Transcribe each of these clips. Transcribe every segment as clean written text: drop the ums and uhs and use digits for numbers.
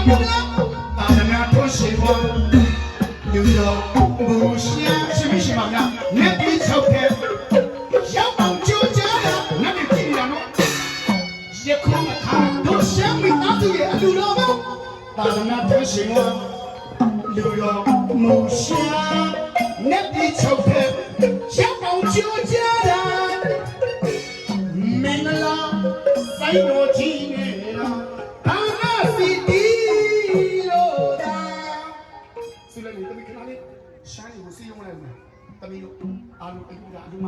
大人家多喜欢，有着不想什么什么呀？那比抽开，小宝就这样，那你尽量咯。一空看都想没拿走也溜了吗？大人家多喜欢，有着不想那比抽开，小宝就这样，没了，再多几年了。ရှာနေကိုစီးရုံးလိုက်မယ်တမီးတို့အားလုံးအလူကအလူမ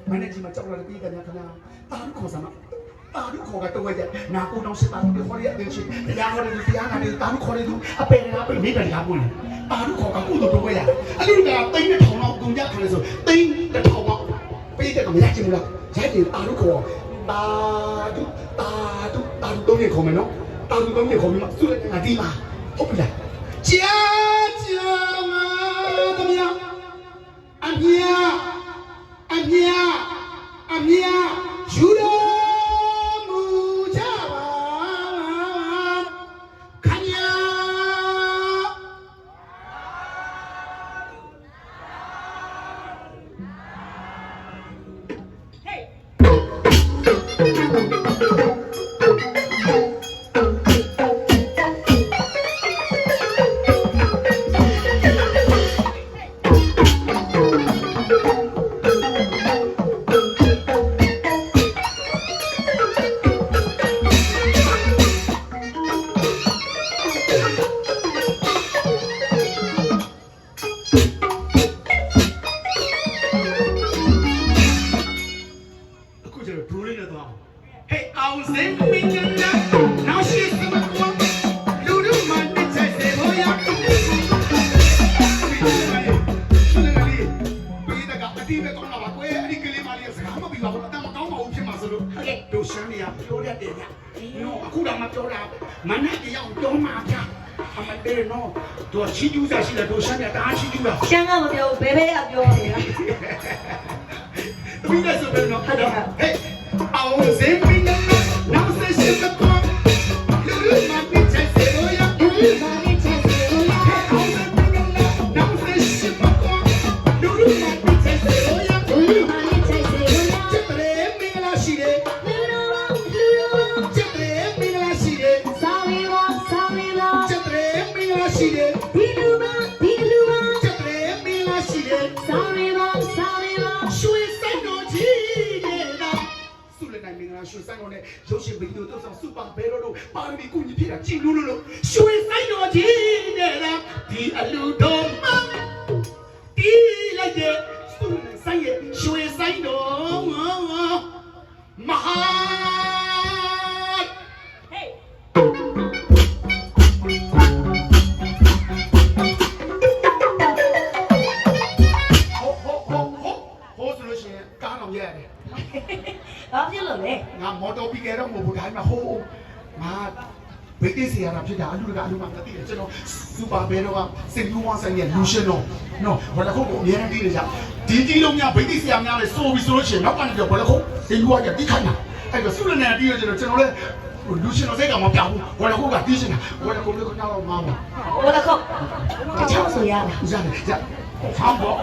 မနေ့ကမှကြောက်လာတဲ့ပြည်တယ်ခင်ဗျာတာလူခေါ်စမ်းတာလူခေါ်ကတော့ရဲ့နာကိုတောင်းစစ်တာတွေခေါ်ရတဲ့ချင်းတရားဟောတယ်တရားနာတယ်တာလူခေါ်တယ်သူအပေကပဲမိတယ်ကားပို့လေတာလူခေါ်ကကုသိုလ်တော့ရအလူကတိန်းတဲ့ထောင်လောက်ကုန်ကြခါလဲဆိုတိန်းတဲ့ထောင်လောက်ပေးတဲ့ကမရချင်ဘူးလားရိုက်တယ်တာလူခေါ်တာလူတော့ရခေါ်မယ်နော်တာလူတော့ရခေါ်ပြီးမှသူ့လည်းငါဒီမှာဟုတ်ပြီလားကြာအမြယူတော်မူကြပါခဏတို့ရှမ်းနေရပြောရတဲ့ညနော်အခုတော့မပြောတာမနေ့ကရောက်ပြောမှာဗျာအမတေနော်တို့ချီကျူးစားရှိတယ်တို့ရှမ်းရတာချီကျူးတာရှမ်းကမပြောဘူးဘယ်ဘဲကပြောနေတာသူလည်းဆိုပဲနော်ဟုတ်တယ်ဟဲ့အောင်စင်ပင်းနောက်ဆက်ရှိတဲ့ကောလူလူမပစ်ချက်စေလို့ရလူလူမပစ်ချက်စေလို့ရအောင်စင်ပင်းနောက်ဆက်ရှိတဲ့ကောလူလူမပစ်ချက်စေလို့ရလူလူမပစ်ချက်စေလို့ရချက်တယ်မင်္ဂလာရှိတယ်ရှိတယ်ဒီလူမချက်တယ်မင်းလားရှိတယ်စာရီပါရွှေဆိုင်တော်ကြီးနေတာဆုလည်းနိုင်မင်္ဂလာရွှေဆိုင်တော်နဲ့ရုပ်ရှင်ဗီဒီယိုတော့စူပါဘဲတော့ပါရမီကုညီဖြစ်တာကြည်လို့ရွှေဆိုင်တော်ကြီးနေတာဒီအလူတော်မတီးလိုက်တဲ့ဆုလည်းဆိုင်ရဲ့ရွှေဆိုင်တော်မဟာဘာဖြစ်လို့လဲငါမော်တော်ဘီကယ်တော့မဟုတ်ဘူးဒါမှမဟုတ်ငါဘိတ်သေးစီရတာဖြစ်တာအလူကအလူမှမသိတယ်ကျွန်တော်စူပါဘဲတော့စင်ယူဝါဆိုင်ရဲ့လူရှင်တော့နော်ဘာလို့ခုအများကြီးတည်နေကြဒီကြီးလုံးများဘိတ်သေးစီရများလဲစိုးပြီးဆိုလို့ရှိရင်နောက်ကနေပြောဘာလို့ခုစင်ယူဝါကတိခိုင်းတာအဲ့တော့ဆုလည်းနေတည်ရကျွန်တော်လည်းလူရှင်တော့စိတ်ကမပြောင်းဘူးဘာလို့ခုကတီးရှင်တာဘာလို့ခုလည်းကတော့မောင်းပါဘာလို့ခုတခြားဆိုရလားရတယ်ချောင်းပေါ့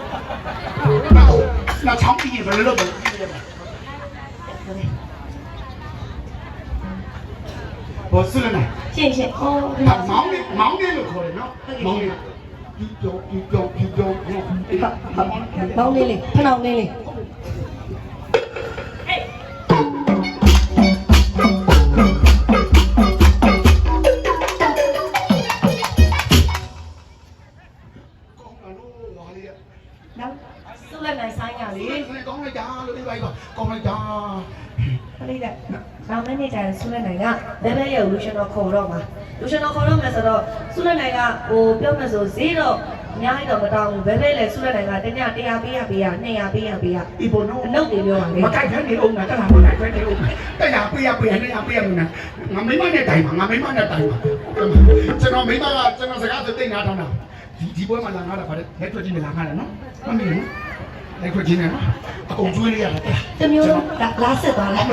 နောက်ချောင်းပြီးရင်ဘယ်လိုလုပ်လဲဘောဆုလည်းနိုင်ရှင်းမောင်းနေလို့ခေါ်တယ်နော်မောင်းနေဒီကြောမောင်းနေလေဖနှောင်းနေလေဆုလည်းနိုင်ဆိုင်ရလေကောင်းလိုက်တာလို့ဒီဘိုက်ကောင်းလိုက်တာအဲ့ဒါနောက်မနေ့ကျရင်ဆုလည်းနိုင်ကဘဲဘဲရဲ့လူရှင်တော်ခေါ်တော့မှာလူရှင်တော်ခေါ်တော့မယ်ဆိုတော့ဆုလည်းနိုင်ကဟိုပြောမယ်ဆိုဈေးတော့အများကြီးတော့မတောင်းဘူးဘဲဘဲလည်းဆုလည်းနိုင်ကတည100ပေးရ200ပေးရဒီပေါ်တော့အလုပ်တွေပြောပါလေမကြိုက်ခဲနေအောင်ငါတက်လာမကြိုက်ခဲနေအောင်100ပေးရ200ပေးရမနာငါမိမနဲ့တိုင်ပါကျွန်တော်မိမကကျွန်တော်စကားသိနာထောင်းတာဒီပွဲမှာလာငါတာဗါတဲ့လက်ထွက်ချင်းလာငါတာနော်မမီနော်လက်ထွက်ချင်းနဲ့နော်အကုန်ကျွေးလိုက်ရတာတမျိုးလုံးလာဆက်သွားလား